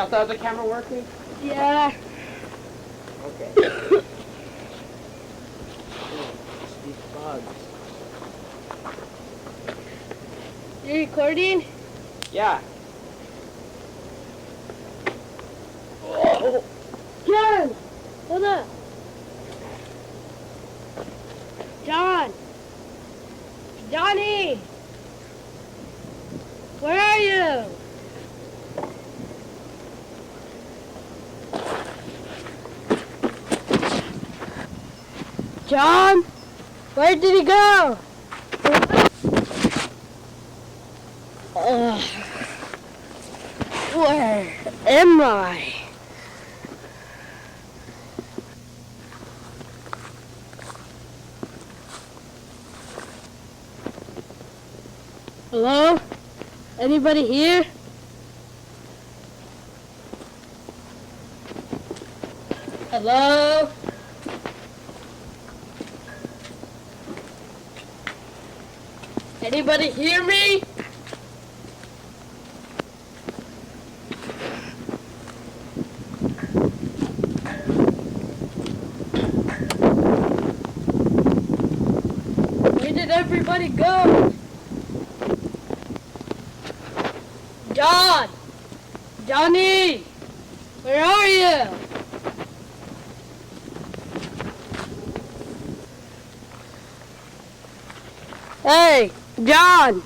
got the other camera working? Yeah. Okay. These bugs. You recording? Yeah. Oh. John! Hold up. John! Johnny! Where are you? John? Where did he go? Where am I? Hello? Anybody here? Hello? Anybody hear me? Where did everybody go? John! Johnny! Where are you? Hey, John!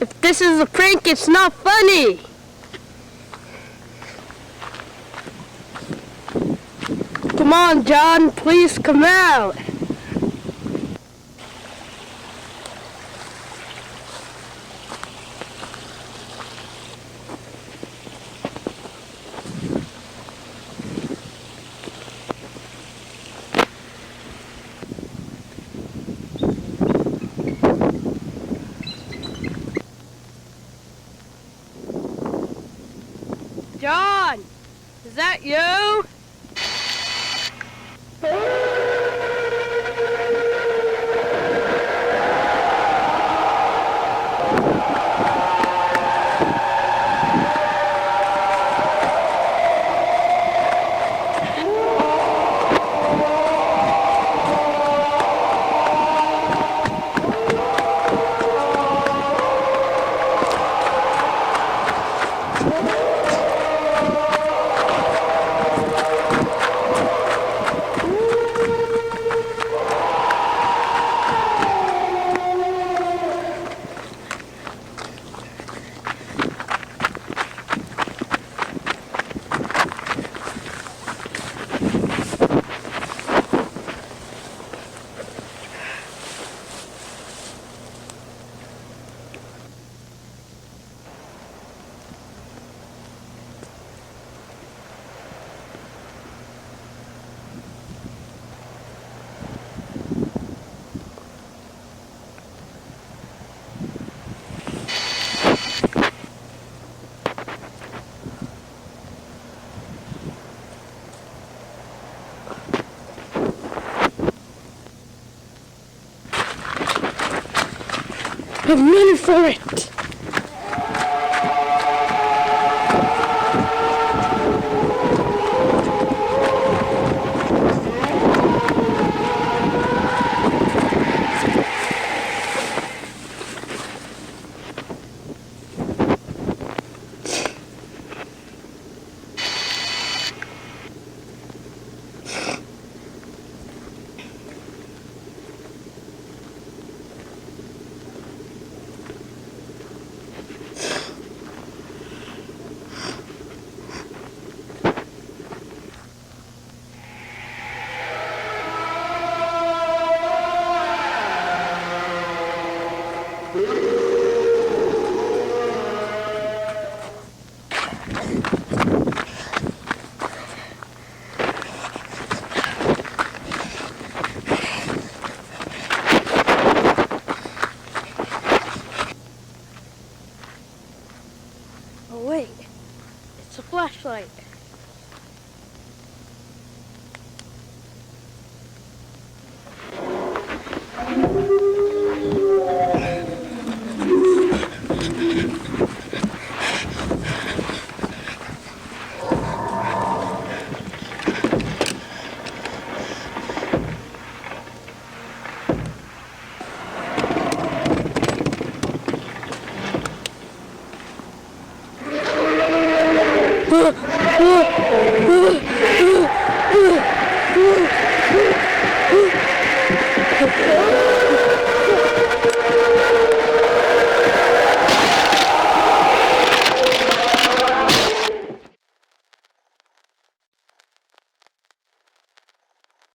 If this is a prank, it's not funny! Come on, John, please come out! John! Is that you? I'm ready for it!